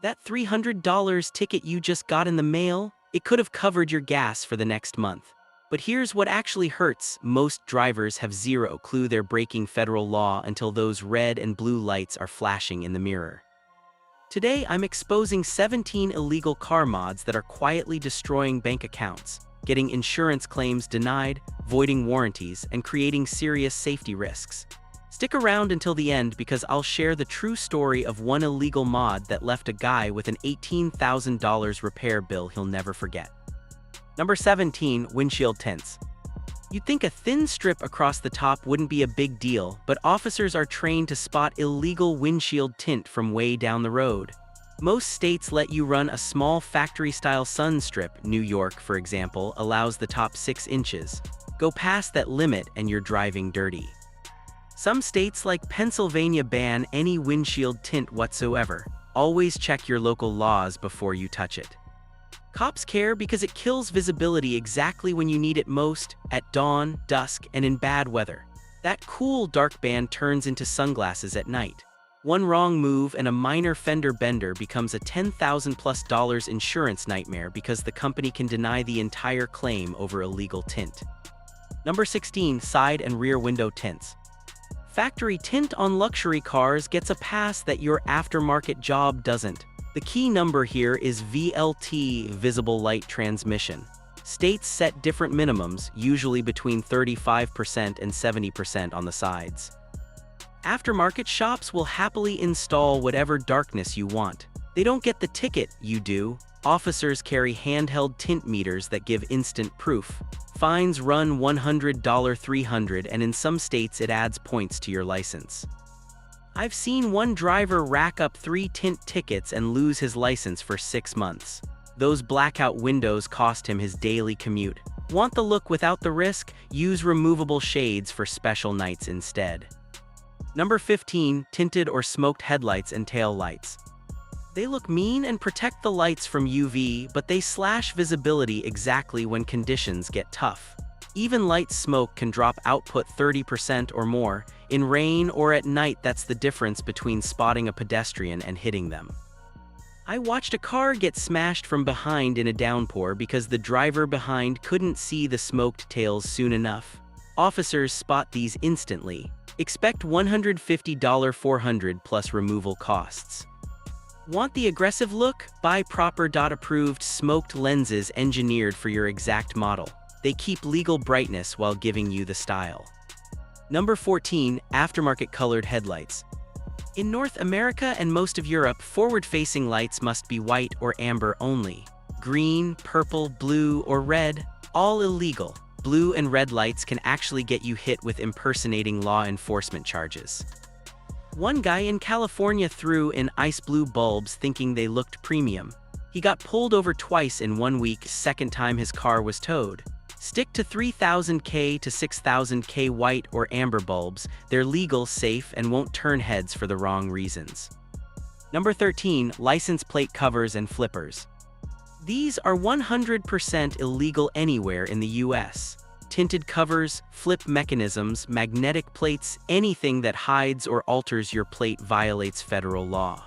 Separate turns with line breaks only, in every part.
That $300 ticket you just got in the mail, it could have covered your gas for the next month. But here's what actually hurts. Most drivers have zero clue they're breaking federal law until those red and blue lights are flashing in the mirror. Today, I'm exposing 17 illegal car mods that are quietly destroying bank accounts, getting insurance claims denied, voiding warranties, and creating serious safety risks. Stick around until the end because I'll share the true story of one illegal mod that left a guy with an $18,000 repair bill he'll never forget. Number 17. Windshield tints. You'd think a thin strip across the top wouldn't be a big deal, but officers are trained to spot illegal windshield tint from way down the road. Most states let you run a small factory-style sun strip. New York, for example, allows the top 6 inches. Go past that limit and you're driving dirty. Some states like Pennsylvania ban any windshield tint whatsoever. Always check your local laws before you touch it. Cops care because it kills visibility exactly when you need it most, at dawn, dusk, and in bad weather. That cool dark band turns into sunglasses at night. One wrong move and a minor fender bender becomes a $10,000+ insurance nightmare because the company can deny the entire claim over illegal tint. Number 16. Side and rear window tints. Factory tint on luxury cars gets a pass that your aftermarket job doesn't. The key number here is VLT, visible light transmission. States set different minimums, usually between 35% and 70% on the sides. Aftermarket shops will happily install whatever darkness you want. They don't get the ticket, you do. Officers carry handheld tint meters that give instant proof. Fines run $100, $300, and in some states it adds points to your license. I've seen one driver rack up 3 tint tickets and lose his license for 6 months. Those blackout windows cost him his daily commute. Want the look without the risk? Use removable shades for special nights instead. Number 15. Tinted or smoked headlights and tail lights. They look mean and protect the lights from UV, but they slash visibility exactly when conditions get tough. Even light smoke can drop output 30% or more. In rain or at night, that's the difference between spotting a pedestrian and hitting them. I watched a car get smashed from behind in a downpour because the driver behind couldn't see the smoked tails soon enough. Officers spot these instantly. Expect $150, $400 plus removal costs. Want the aggressive look? Buy proper approved smoked lenses engineered for your exact model. They keep legal brightness while giving you the style. Number 14. Aftermarket colored headlights. In North America and most of Europe, forward-facing lights must be white or amber only. Green, purple, blue, or red, all illegal. Blue and red lights can actually get you hit with impersonating law enforcement charges. One guy in California threw in ice blue bulbs thinking they looked premium. He got pulled over twice in 1 week. Second time his car was towed. Stick to 3,000K to 6,000K white or amber bulbs. They're legal, safe, and won't turn heads for the wrong reasons. Number 13. License plate covers and flippers. These are 100% illegal anywhere in the US. Tinted covers, flip mechanisms, magnetic plates, anything that hides or alters your plate violates federal law.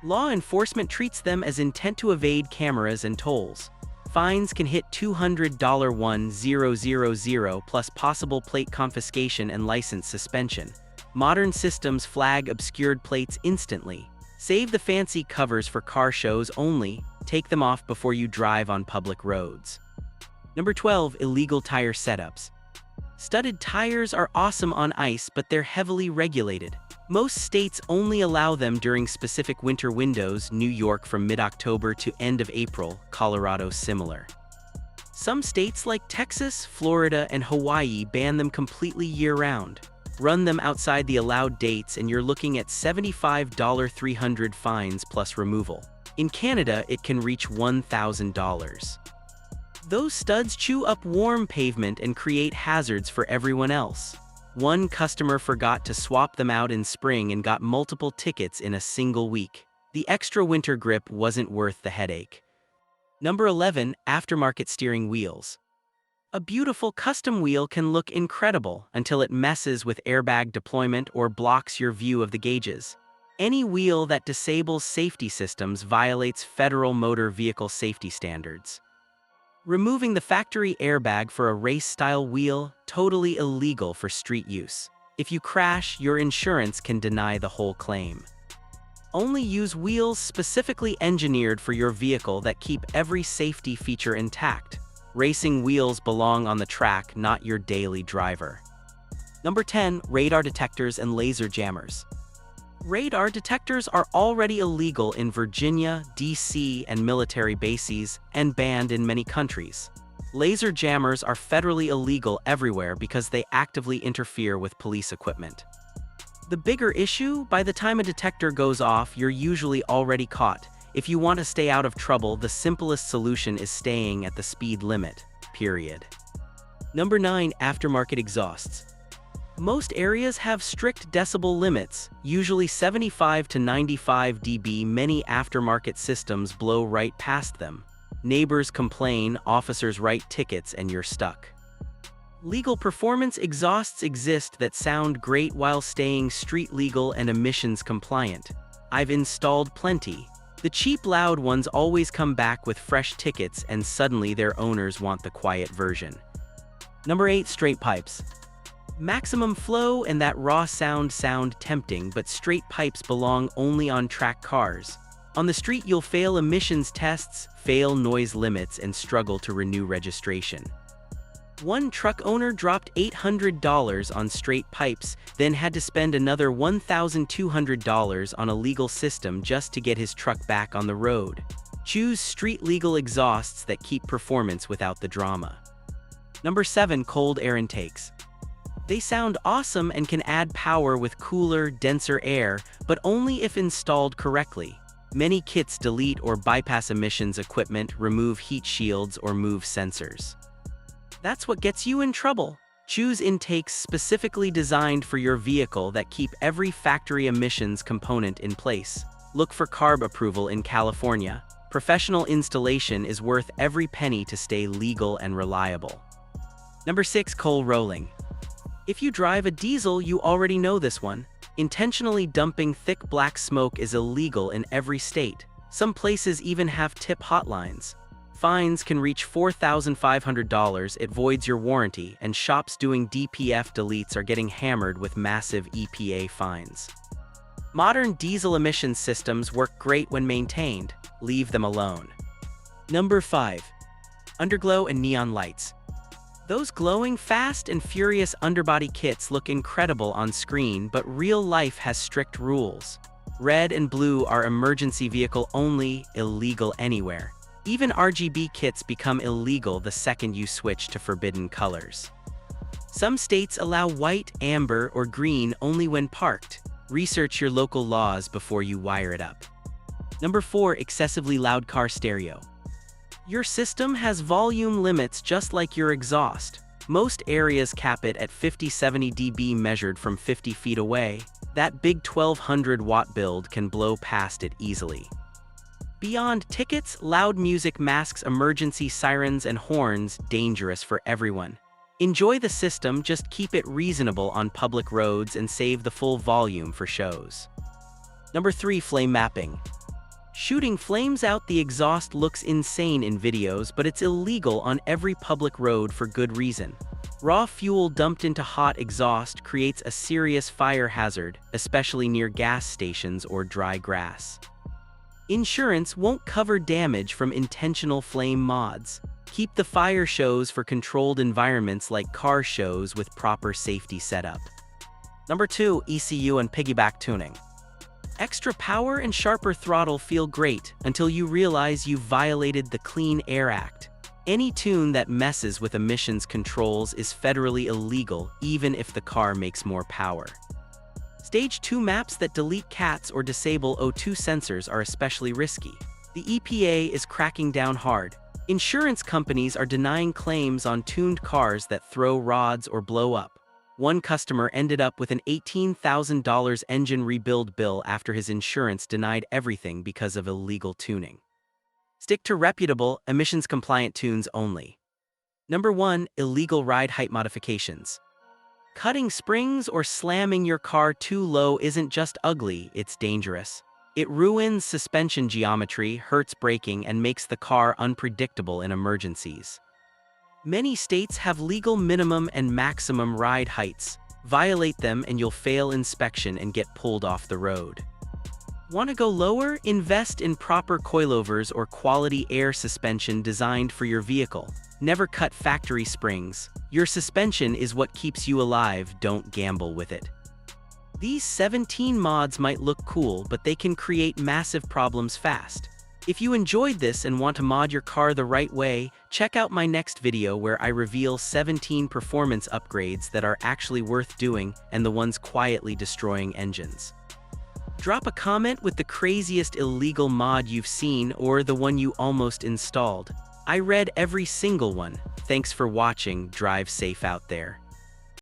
Law enforcement treats them as intent to evade cameras and tolls. Fines can hit $200, plus possible plate confiscation and license suspension. Modern systems flag obscured plates instantly. Save the fancy covers for car shows only. Take them off before you drive on public roads. Number 12. Illegal tire setups. Studded tires are awesome on ice, but they're heavily regulated. Most states only allow them during specific winter windows. New York from mid-October to end of April, Colorado similar. Some states like Texas, Florida, and Hawaii ban them completely year-round. Run them outside the allowed dates and you're looking at $75, $300 fines plus removal. In Canada, it can reach $1,000. Those studs chew up warm pavement and create hazards for everyone else. One customer forgot to swap them out in spring and got multiple tickets in a single week. The extra winter grip wasn't worth the headache. Number 11. Aftermarket steering wheels. A beautiful custom wheel can look incredible until it messes with airbag deployment or blocks your view of the gauges. Any wheel that disables safety systems violates federal motor vehicle safety standards. Removing the factory airbag for a race-style wheel, totally illegal for street use. If you crash, your insurance can deny the whole claim. Only use wheels specifically engineered for your vehicle that keep every safety feature intact. Racing wheels belong on the track, not your daily driver. Number 10. Radar detectors and laser jammers. Radar detectors are already illegal in Virginia, D.C., and military bases, and banned in many countries. Laser jammers are federally illegal everywhere because they actively interfere with police equipment. The bigger issue, by the time a detector goes off, you're usually already caught. If you want to stay out of trouble, the simplest solution is staying at the speed limit, period. Number 9. Aftermarket exhausts. Most areas have strict decibel limits, usually 75 to 95 dB. Many aftermarket systems blow right past them. Neighbors complain, officers write tickets, and you're stuck. Legal performance exhausts exist that sound great while staying street legal and emissions compliant. I've installed plenty. The cheap loud ones always come back with fresh tickets, and suddenly their owners want the quiet version. Number 8. Straight pipes. Maximum flow and that raw sound tempting, but straight pipes belong only on track cars. On the street you'll fail emissions tests, fail noise limits, and struggle to renew registration. One truck owner dropped $800 on straight pipes, then had to spend another $1,200 on a legal system just to get his truck back on the road. Choose street-legal exhausts that keep performance without the drama. Number 7. Cold air intakes. They sound awesome and can add power with cooler, denser air, but only if installed correctly. Many kits delete or bypass emissions equipment, remove heat shields, or move sensors. That's what gets you in trouble. Choose intakes specifically designed for your vehicle that keep every factory emissions component in place. Look for CARB approval in California. Professional installation is worth every penny to stay legal and reliable. Number 6. Coal rolling. If you drive a diesel, you already know this one. Intentionally dumping thick black smoke is illegal in every state. Some places even have tip hotlines. Fines can reach $4,500, it voids your warranty, and shops doing DPF deletes are getting hammered with massive EPA fines. Modern diesel emission systems work great when maintained. Leave them alone. Number 5. Underglow and neon lights. Those glowing Fast and Furious underbody kits look incredible on screen, but real life has strict rules. Red and blue are emergency vehicle only, illegal anywhere. Even RGB kits become illegal the second you switch to forbidden colors. Some states allow white, amber, or green only when parked. Research your local laws before you wire it up. Number 4. Excessively loud car stereo. Your system has volume limits just like your exhaust. Most areas cap it at 50-70 dB measured from 50 feet away. That big 1200 watt build can blow past it easily. Beyond tickets, loud music masks emergency sirens and horns, dangerous for everyone. Enjoy the system, just keep it reasonable on public roads and save the full volume for shows. Number 3. Flame mapping. Shooting flames out the exhaust looks insane in videos, but it's illegal on every public road for good reason. Raw fuel dumped into hot exhaust creates a serious fire hazard, especially near gas stations or dry grass. Insurance won't cover damage from intentional flame mods. Keep the fire shows for controlled environments like car shows with proper safety setup. Number 2. ECU and piggyback tuning. Extra power and sharper throttle feel great until you realize you've violated the Clean Air Act. Any tune that messes with emissions controls is federally illegal, even if the car makes more power. Stage 2 maps that delete cats or disable O2 sensors are especially risky. The EPA is cracking down hard. Insurance companies are denying claims on tuned cars that throw rods or blow up. One customer ended up with an $18,000 engine rebuild bill after his insurance denied everything because of illegal tuning. Stick to reputable, emissions-compliant tunes only. Number 1. Illegal ride height modifications. Cutting springs or slamming your car too low isn't just ugly, it's dangerous. It ruins suspension geometry, hurts braking, and makes the car unpredictable in emergencies. Many states have legal minimum and maximum ride heights. Violate them and you'll fail inspection and get pulled off the road. Want to go lower? Invest in proper coilovers or quality air suspension designed for your vehicle. Never cut factory springs. Your suspension is what keeps you alive, don't gamble with it. These 17 mods might look cool, but they can create massive problems fast. If you enjoyed this and want to mod your car the right way, check out my next video where I reveal 17 performance upgrades that are actually worth doing and the ones quietly destroying engines. Drop a comment with the craziest illegal mod you've seen or the one you almost installed. I read every single one. Thanks for watching. Drive safe out there.